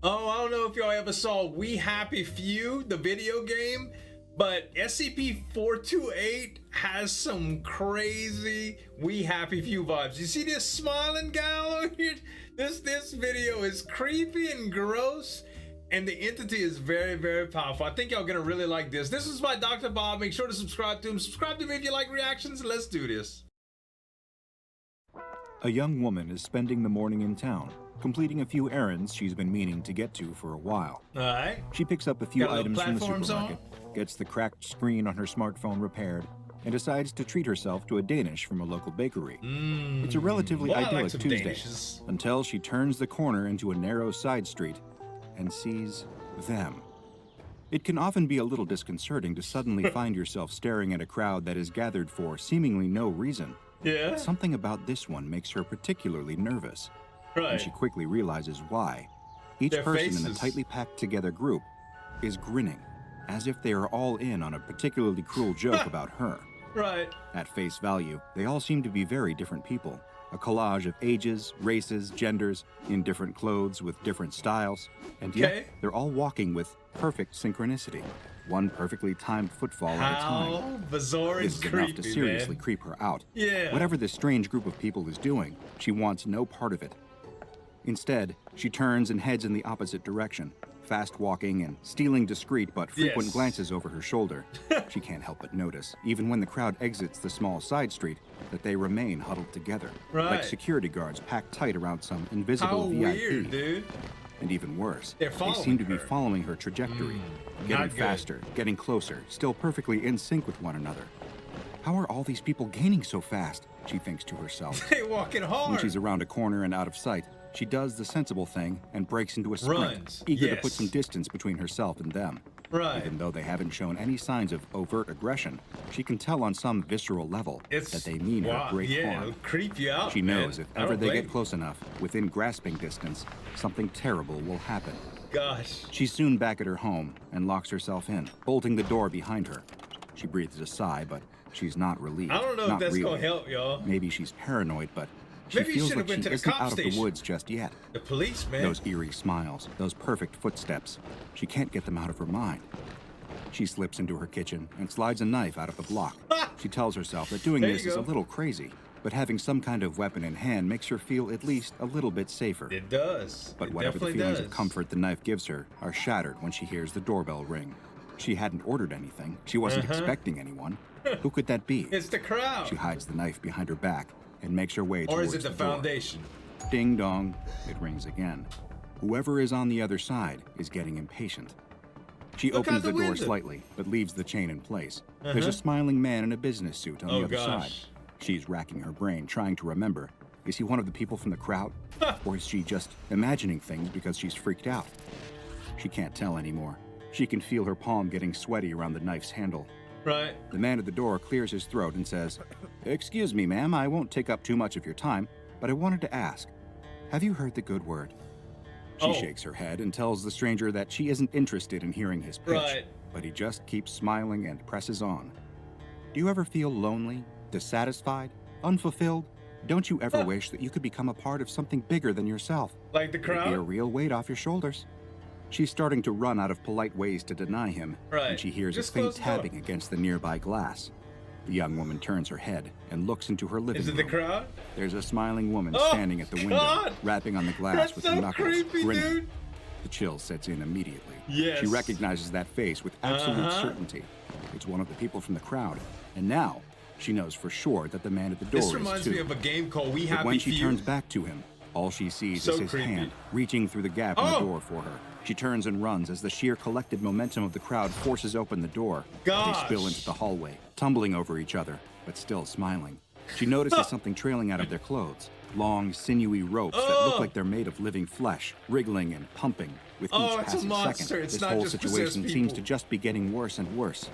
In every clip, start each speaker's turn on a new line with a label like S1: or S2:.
S1: Oh, I don't know if y'all ever saw We Happy Few, the video game, but SCP-428 has some crazy We Happy Few vibes. You see this smiling gal over here? This video is creepy and gross, and the entity is very, very powerful. I think y'all gonna really like this. This is by Dr. Bob. Make sure to subscribe to him. Subscribe to me if you like reactions. Let's do this.
S2: A young woman is spending the morning in town, completing a few errands she's been meaning to get to for a while.
S1: All right.
S2: She picks up a few
S1: Got a little
S2: items from the
S1: platform
S2: supermarket, gets the cracked screen on her smartphone repaired, and decides to treat herself to a Danish from a local bakery. It's a relatively idyllic Tuesday, until she turns the corner into a narrow side street and sees them. It can often be a little disconcerting to suddenly find yourself staring at a crowd that is gathered for seemingly no reason.
S1: Yeah.
S2: But something about this one makes her particularly nervous.
S1: Right.
S2: And she quickly realizes why. Each
S1: Their
S2: person
S1: faces.
S2: in the tightly packed together group is grinning, as if they are all in on a particularly cruel joke about her.
S1: Right.
S2: At face value, they all seem to be very different people. A collage of ages, races, genders, in different clothes with different styles, and yet they're all walking with perfect synchronicity. One perfectly timed footfall at a time.
S1: How bizarre
S2: This
S1: and
S2: is
S1: creepy,
S2: enough to seriously
S1: man.
S2: creep her out.
S1: Yeah.
S2: Whatever this strange group of people is doing, she wants no part of it. Instead, she turns and heads in the opposite direction, fast walking and stealing discreet but frequent glances over her shoulder. She can't help but notice, even when the crowd exits the small side street, that they remain huddled together, like security guards packed tight around some invisible
S1: How
S2: VIP.
S1: weird, dude.
S2: And even worse,
S1: They're
S2: they
S1: following
S2: seem to be
S1: her.
S2: following her trajectory,
S1: not
S2: getting
S1: good.
S2: faster, getting closer, still perfectly in sync with one another. How are all these people gaining so fast? She thinks to herself.
S1: They walking hard.
S2: When she's around a corner and out of sight, she does the sensible thing and breaks into a sprint,
S1: Runs.
S2: eager to put some distance between herself and them.
S1: Right.
S2: Even though they haven't shown any signs of overt aggression, she can tell on some visceral level that they mean her great harm.
S1: It'll creep you out,
S2: She knows
S1: man.
S2: if
S1: I
S2: ever
S1: don't
S2: they
S1: blame
S2: get
S1: you.
S2: close enough, within grasping distance, something terrible will happen.
S1: Gosh.
S2: She's soon back at her home and locks herself in, bolting the door behind her. She breathes a sigh, but she's not relieved.
S1: I don't know if
S2: Not
S1: that's
S2: really.
S1: gonna help, y'all.
S2: Maybe she's paranoid, but she
S1: Maybe you
S2: feels
S1: should have
S2: like
S1: went
S2: she
S1: to the
S2: isn't
S1: cop
S2: out of the
S1: station.
S2: woods just yet.
S1: The police, man.
S2: Those eerie smiles, those perfect footsteps. She can't get them out of her mind. She slips into her kitchen and slides a knife out of the block. She tells herself that doing
S1: There
S2: this
S1: you
S2: is a
S1: go.
S2: little crazy, but having some kind of weapon in hand makes her feel at least a little bit safer.
S1: It does.
S2: But
S1: It
S2: whatever the
S1: definitely
S2: feelings
S1: does.
S2: of comfort the knife gives her are shattered when she hears the doorbell ring. She hadn't ordered anything. She wasn't expecting anyone. Who could that be?
S1: It's the crowd.
S2: She hides the knife behind her back and makes her way
S1: Or
S2: towards
S1: is it the
S2: door.
S1: foundation?
S2: Ding dong, it rings again. Whoever is on the other side is getting impatient. She
S1: Look
S2: opens
S1: out
S2: the
S1: the
S2: door
S1: window.
S2: slightly, but leaves the chain in place. There's a smiling man in a business suit on the other side. She's racking her brain, trying to remember. Is he one of the people from the crowd? Or is she just imagining things because she's freaked out? She can't tell anymore. She can feel her palm getting sweaty around the knife's handle.
S1: Right.
S2: The man at the door clears his throat and says, "Excuse me, ma'am, I won't take up too much of your time, but I wanted to ask, have you heard the good word?" She shakes her head and tells the stranger that she isn't interested in hearing his pitch, but he just keeps smiling and presses on. Do you ever feel lonely, dissatisfied, unfulfilled? Don't you ever wish that you could become a part of something bigger than yourself?
S1: Like the
S2: It'd be a
S1: crowd?
S2: real weight off your shoulders. She's starting to run out of polite ways to deny him, and she hears
S1: Just
S2: a faint
S1: close the door.
S2: tapping against the nearby glass. The young woman turns her head and looks into her living
S1: Is it
S2: room.
S1: the crowd?
S2: There's a smiling woman
S1: Oh,
S2: standing at the window,
S1: God!
S2: rapping on the glass
S1: That's
S2: with
S1: so
S2: her knuckles,
S1: creepy,
S2: grinning.
S1: dude.
S2: The chill sets in immediately.
S1: Yes.
S2: She recognizes that face with absolute certainty. It's one of the people from the crowd, and now she knows for sure that the man at the door
S1: This
S2: is
S1: reminds
S2: too.
S1: me of a game called We
S2: But
S1: Happy
S2: when she
S1: Few.
S2: turns back to him, all she sees
S1: So
S2: is his
S1: creepy.
S2: hand reaching through the gap in the door for her. She turns and runs as the sheer collective momentum of the crowd forces open the door. They spill into the hallway, tumbling over each other, but still smiling. She notices something trailing out of their clothes. Long, sinewy ropes that look like they're made of living flesh, wriggling and pumping. With each
S1: it's a
S2: passing
S1: monster.
S2: second,
S1: It's
S2: this
S1: not
S2: whole
S1: just
S2: situation
S1: possessed
S2: seems
S1: people.
S2: to just be getting worse and worse.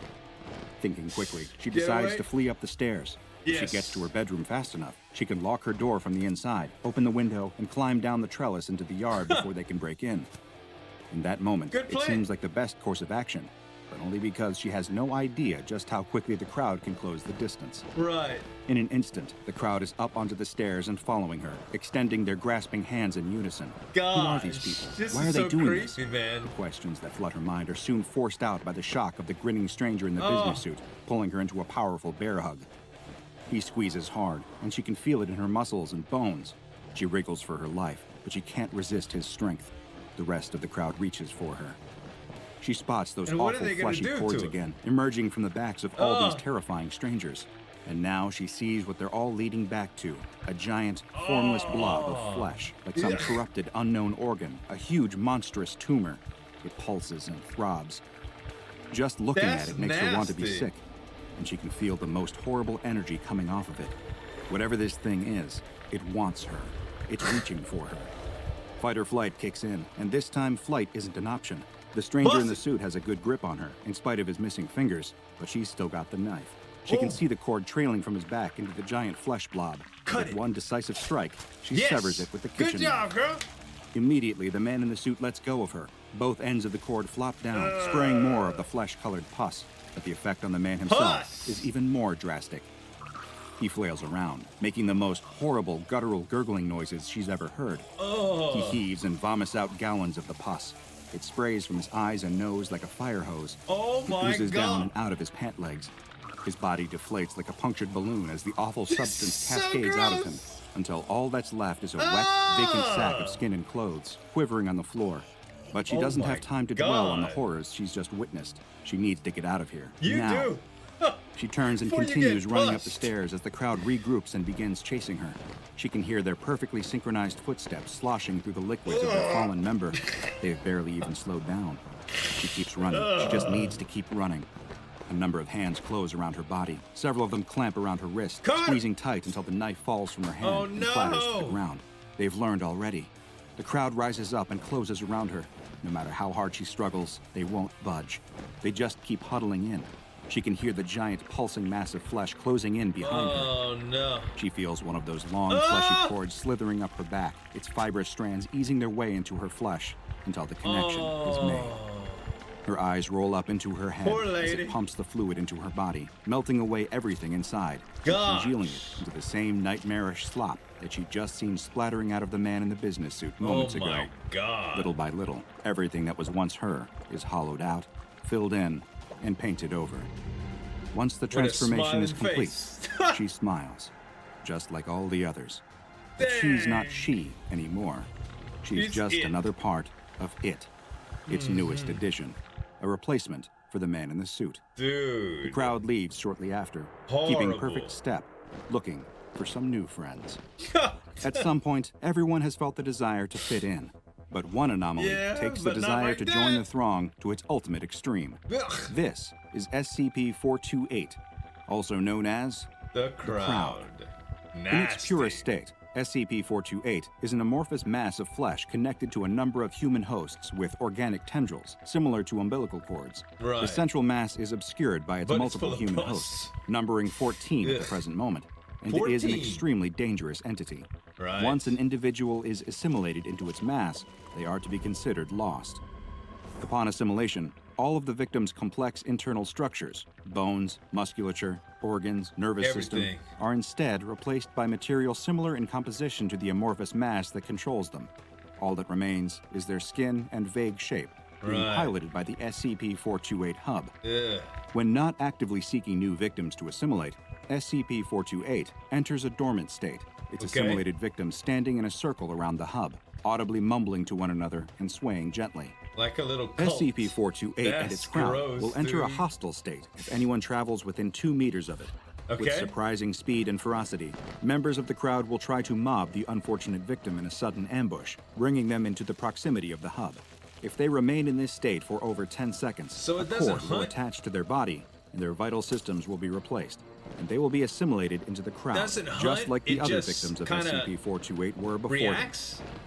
S2: Thinking quickly, she
S1: Get
S2: decides
S1: away.
S2: to flee up the stairs. If she gets to her bedroom fast enough, she can lock her door from the inside, open the window, and climb down the trellis into the yard before they can break in. In that moment,
S1: Good
S2: it
S1: plan.
S2: seems like the best course of action, but only because she has no idea just how quickly the crowd can close the distance.
S1: Right.
S2: In an instant, the crowd is up onto the stairs and following her, extending their grasping hands in unison.
S1: Gosh,
S2: who are these people?
S1: this
S2: Why are
S1: is
S2: they
S1: so
S2: doing
S1: creepy,
S2: this?
S1: man.
S2: The questions that flood her mind are soon forced out by the shock of the grinning stranger in the business suit, pulling her into a powerful bear hug. He squeezes hard, and she can feel it in her muscles and bones. She wriggles for her life, but she can't resist his strength. The rest of the crowd reaches for her. She spots those awful fleshy cords again, emerging from the backs of all these terrifying strangers. And now she sees what they're all leading back to, a giant, formless blob of flesh, like some corrupted, unknown organ, a huge, monstrous tumor. It pulses and throbs. Just looking at it makes her want to be sick, and she can feel the most horrible energy coming off of it. Whatever this thing is, it wants her. It's reaching for her. Fight or flight kicks in, and this time flight isn't an option. The stranger in the suit has a good grip on her, in spite of his missing fingers, but she's still got the knife. She can see the cord trailing from his back into the giant flesh blob. With one decisive strike, she severs it with the kitchen knife.
S1: Girl.
S2: Immediately, the man in the suit lets go of her. Both ends of the cord flop down, spraying more of the flesh-colored pus. But the effect on the man himself is even more drastic. He flails around, making the most horrible, guttural gurgling noises she's ever heard. He heaves and vomits out gallons of the pus. It sprays from his eyes and nose like a fire hose.
S1: Oh my
S2: It oozes
S1: God.
S2: down and out of his pant legs. His body deflates like a punctured balloon as the awful substance cascades out of him, until all that's left is a wet, vacant sack of skin and clothes, quivering on the floor. But she doesn't have time to dwell on the horrors she's just witnessed. She needs to get out of here.
S1: You
S2: now.
S1: do.
S2: She turns and
S1: Before you
S2: continues
S1: get
S2: running up the
S1: bust.
S2: stairs as the crowd regroups and begins chasing her. She can hear their perfectly synchronized footsteps sloshing through the liquids of their fallen member. They've barely even slowed down. She keeps running. She just needs to keep running. A number of hands close around her body. Several of them clamp around her wrist, squeezing tight until the knife falls from her hand and clatters to the ground. They've learned already. The crowd rises up and closes around her. No matter how hard she struggles, they won't budge. They just keep huddling in. She can hear the giant pulsing mass of flesh closing in behind her.
S1: Oh no.
S2: She feels one of those long, fleshy cords slithering up her back, its fibrous strands easing their way into her flesh until the connection is made. Her eyes roll up into her head as it pumps the fluid into her body, melting away everything inside, congealing it into the same nightmarish slop that she'd just seen splattering out of the man in the business suit moments ago.
S1: Oh my God.
S2: Little by little, everything that was once her is hollowed out, filled in, and painted over. Once the transformation is complete, she smiles, just like all the others. But she's not she anymore. She's just another part of it, its newest addition, a replacement for the man in the suit.
S1: Dude.
S2: The crowd leaves shortly after, keeping perfect step, looking for some new friends. At some point, everyone has felt the desire to fit in. But one anomaly takes the desire to join the throng to its ultimate extreme. This is SCP-428, also known as
S1: The Crowd.
S2: In its purest state, SCP-428 is an amorphous mass of flesh connected to a number of human hosts with organic tendrils, similar to umbilical cords. The central mass is obscured by its multiple human hosts, numbering 14 at the present moment, and it is an extremely dangerous entity. Once an individual is assimilated into its mass, they are to be considered lost. Upon assimilation, all of the victim's complex internal structures, bones, musculature, organs, nervous system, are instead replaced by material similar in composition to the amorphous mass that controls them. All that remains is their skin and vague shape, being piloted by the SCP-428 hub. When not actively seeking new victims to assimilate, SCP-428 enters a dormant state, its assimilated victims standing in a circle around the hub, audibly mumbling to one another and swaying gently.
S1: Like a little cult.
S2: SCP-428 and its crowd will enter a hostile state if anyone travels within 2 meters of it. With surprising speed and ferocity, members of the crowd will try to mob the unfortunate victim in a sudden ambush, bringing them into the proximity of the hub. If they remain in this state for over 10 seconds, a cord will attach to their body and their vital systems will be replaced, and they will be assimilated into the crowd, just like the other victims of SCP-428 were before them.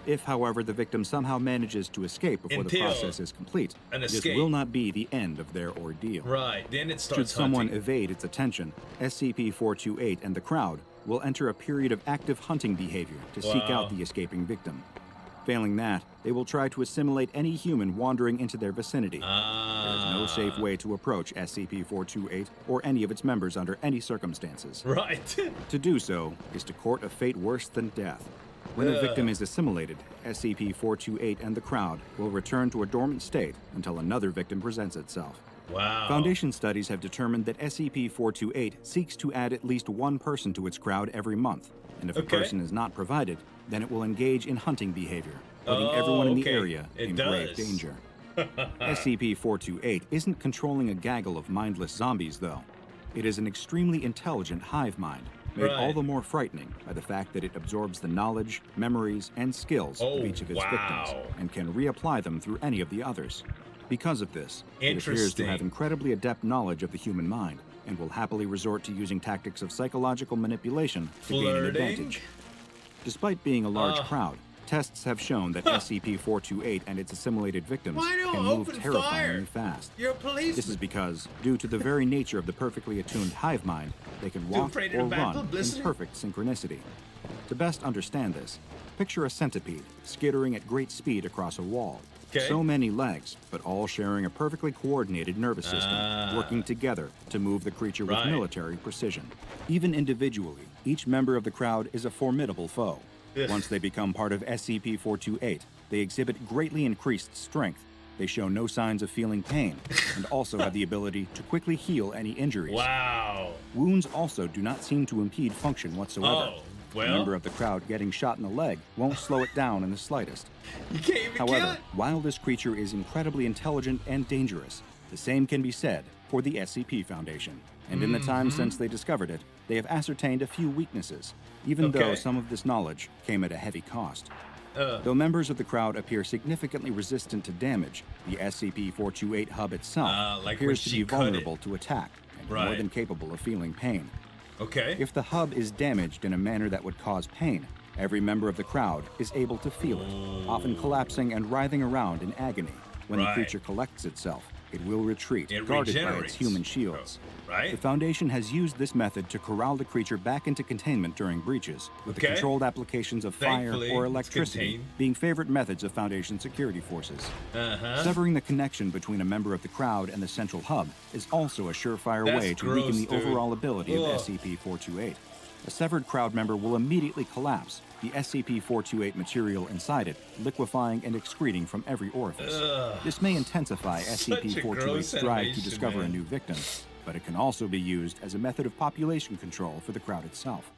S2: If, however, the victim somehow manages to escape before the process is complete, this will not be the end of their ordeal.
S1: Then it starts
S2: Should someone evade its attention, SCP-428 and the crowd will enter a period of active hunting behavior to seek out the escaping victim. Failing that, they will try to assimilate any human wandering into their vicinity. There is no safe way to approach SCP-428 or any of its members under any circumstances.
S1: Right.
S2: To do so is to court a fate worse than death. When a victim is assimilated, SCP-428 and the crowd will return to a dormant state until another victim presents itself.
S1: Wow.
S2: Foundation studies have determined that SCP-428 seeks to add at least one person to its crowd every month, and if a person is not provided, then it will engage in hunting behavior, putting everyone in the area in grave danger. SCP-428 isn't controlling a gaggle of mindless zombies, though. It is an extremely intelligent hive mind, made all the more frightening by the fact that it absorbs the knowledge, memories, and skills of each of its victims, and can reapply them through any of the others. Because of this, it appears to have incredibly adept knowledge of the human mind, and will happily resort to using tactics of psychological manipulation to gain an advantage. Despite being a large crowd, tests have shown that SCP-428 and its assimilated victims can move terrifyingly fast.
S1: You're a policeman.
S2: This is because, due to the very nature of the perfectly attuned hive mind, they can walk or run in perfect synchronicity. To best understand this, picture a centipede skittering at great speed across a wall. So many legs, but all sharing a perfectly coordinated nervous system, working together to move the creature with military precision. Even individually, each member of the crowd is a formidable foe. Once they become part of SCP-428, they exhibit greatly increased strength. They show no signs of feeling pain, and also have the ability to quickly heal any injuries.
S1: Wow.
S2: Wounds also do not seem to impede function whatsoever. A member of the crowd getting shot in the leg won't slow it down in the slightest.
S1: You can't even
S2: However, while this creature is incredibly intelligent and dangerous, the same can be said for the SCP Foundation. And in the time since they discovered it, they have ascertained a few weaknesses, even though some of this knowledge came at a heavy cost. Though members of the crowd appear significantly resistant to damage, the SCP-428 hub itself appears to be vulnerable to attack and more than capable of feeling pain. If the hub is damaged in a manner that would cause pain, every member of the crowd is able to feel it, often collapsing and writhing around in agony. When the creature collects itself, it will retreat, guarded by its human shields. The Foundation has used this method to corral the creature back into containment during breaches, with the controlled applications of fire or electricity being favorite methods of Foundation security forces. Severing the connection between a member of the crowd and the central hub is also a surefire way to weaken the overall ability of SCP-428. A severed crowd member will immediately collapse, the SCP-428 material inside it liquefying and excreting from every orifice. This may intensify SCP-428's drive to discover a new victim, but it can also be used as a method of population control for the crowd itself.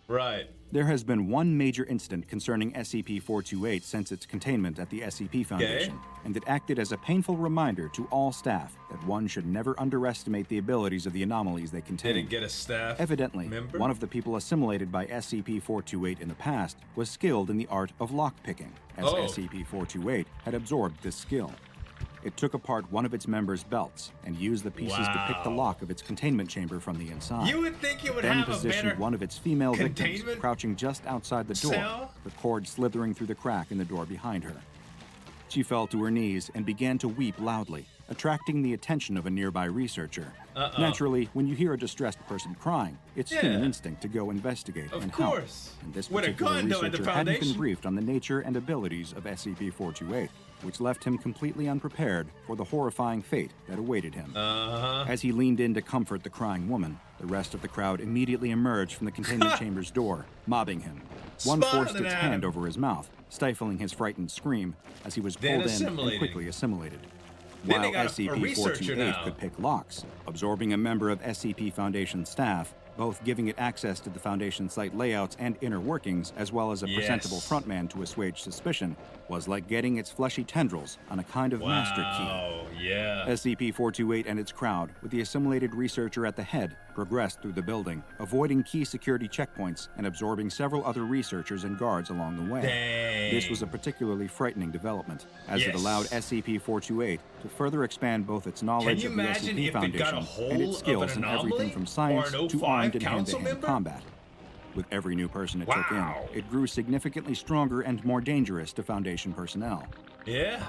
S2: There has been one major incident concerning SCP-428 since its containment at the SCP Foundation, and it acted as a painful reminder to all staff that one should never underestimate the abilities of the anomalies they contain. Evidently, one of the people assimilated by SCP-428 in the past was skilled in the art of lockpicking, as SCP-428 had absorbed this skill. It took apart one of its members' belts and used the pieces to pick the lock of its containment chamber from the inside.
S1: You would think it would
S2: then
S1: have
S2: positioned
S1: a better
S2: one of its female victims crouching just outside the door, the cord slithering through the crack in the door behind her. She fell to her knees and began to weep loudly, attracting the attention of a nearby researcher. Naturally, when you hear a distressed person crying, it's human instinct to go investigate and help. And this particular researcher hadn't been briefed on the nature and abilities of SCP-428, which left him completely unprepared for the horrifying fate that awaited him. As he leaned in to comfort the crying woman, the rest of the crowd immediately emerged from the containment chamber's door, mobbing him. One forced its hand over his mouth, stifling his frightened scream as he was pulled in and quickly assimilated. While SCP-428 could pick locks, absorbing a member of SCP Foundation staff, both giving it access to the Foundation site layouts and inner workings, as well as a presentable frontman to assuage suspicion, was like getting its fleshy tendrils on a kind of master key. SCP-428 and its crowd, with the assimilated researcher at the head, progressed through the building, avoiding key security checkpoints and absorbing several other researchers and guards along the way. This was a particularly frightening development, as it allowed SCP-428 to further expand both its knowledge of the SCP Foundation and its skills in everything from science to armed and hand-to-hand combat. With every new person it took in, it grew significantly stronger and more dangerous to Foundation personnel.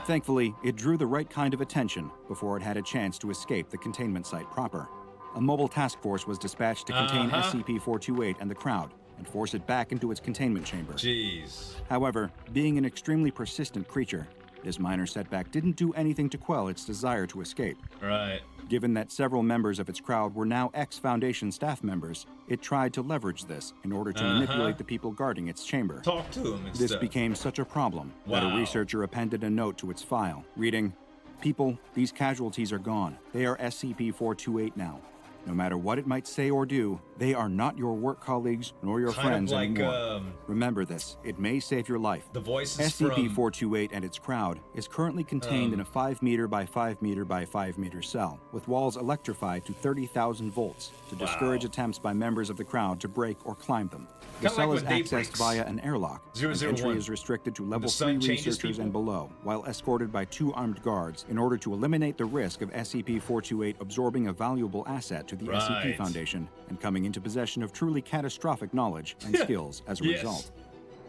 S2: Thankfully, it drew the right kind of attention before it had a chance to escape the containment site proper. A mobile task force was dispatched to contain SCP-428 and the crowd, and force it back into its containment chamber.
S1: Jeez.
S2: However, being an extremely persistent creature, this minor setback didn't do anything to quell its desire to escape.
S1: Right.
S2: Given that several members of its crowd were now ex-Foundation staff members, it tried to leverage this in order to manipulate the people guarding its chamber.
S1: Talk to him and
S2: This
S1: stuff.
S2: became such a problem that a researcher appended a note to its file, reading, "People, these casualties are gone. They are SCP-428 now. No matter what it might say or do, they are not your work colleagues nor your friends anymore. Remember this, it may save your life."
S1: The voice is
S2: SCP-428 and its crowd is currently contained in a 5 meter by 5 meter by 5 meter cell, with walls electrified to 30,000 volts to discourage attempts by members of the crowd to break or climb them. The cell is accessed via an airlock, and entry is restricted to level 3 researchers and below, while escorted by 2 armed guards in order to eliminate the risk of SCP-428 absorbing a valuable asset to the SCP Foundation and coming into possession of truly catastrophic knowledge and skills as a result.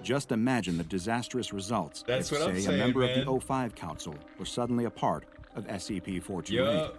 S2: Just imagine the disastrous results if, say, a member of the O5 Council were suddenly a part of SCP-428.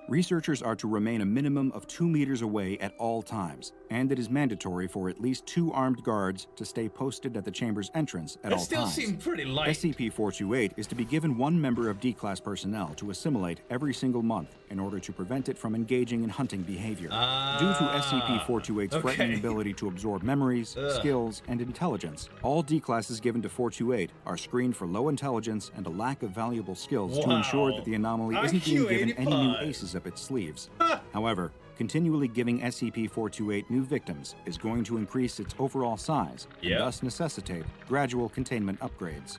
S2: Researchers are to remain a minimum of 2 meters away at all times, and it is mandatory for at least 2 armed guards to stay posted at the chamber's entrance at all times.
S1: That still seemed pretty light.
S2: SCP-428 is to be given 1 member of D-Class personnel to assimilate every single month in order to prevent it from engaging in hunting behavior. Due to SCP-428's threatening ability to absorb memories, skills, and intelligence, all D-Classes given to 428 are screened for low intelligence and a lack of valuable skills to ensure that the anomaly isn't being given any new aces up its sleeves. However, continually giving SCP-428 new victims is going to increase its overall size and thus necessitate gradual containment upgrades.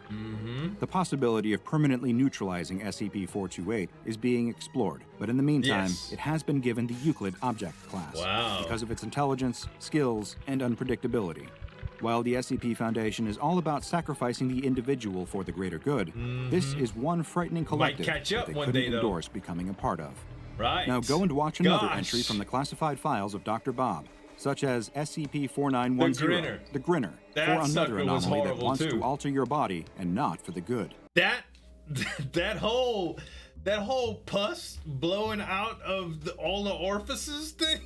S2: The possibility of permanently neutralizing SCP-428 is being explored, but in the meantime, it has been given the Euclid Object Class because of its intelligence, skills, and unpredictability. While the SCP Foundation is all about sacrificing the individual for the greater good, this is one frightening collective that they couldn't endorse becoming a part of. Now go and watch another entry from the classified files of Dr. Bob, such as SCP-4910, the Grinner, for another anomaly that wants to alter your body and not for the good.
S1: That whole pus blowing out of all the orifices thing?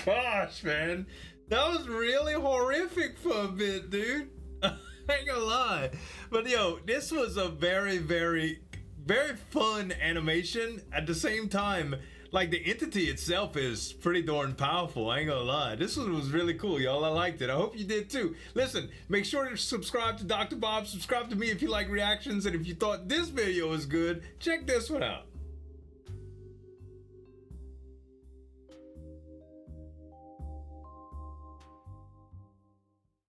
S1: Gosh, man. That was really horrific for a bit, dude. I ain't gonna lie. But yo, this was a very, very, very fun animation. At the same time, like, the entity itself is pretty darn powerful. I ain't gonna lie. This one was really cool, y'all. I liked it. I hope you did too. Listen, make sure to subscribe to Dr. Bob. Subscribe to me if you like reactions. And if you thought this video was good, check this one out.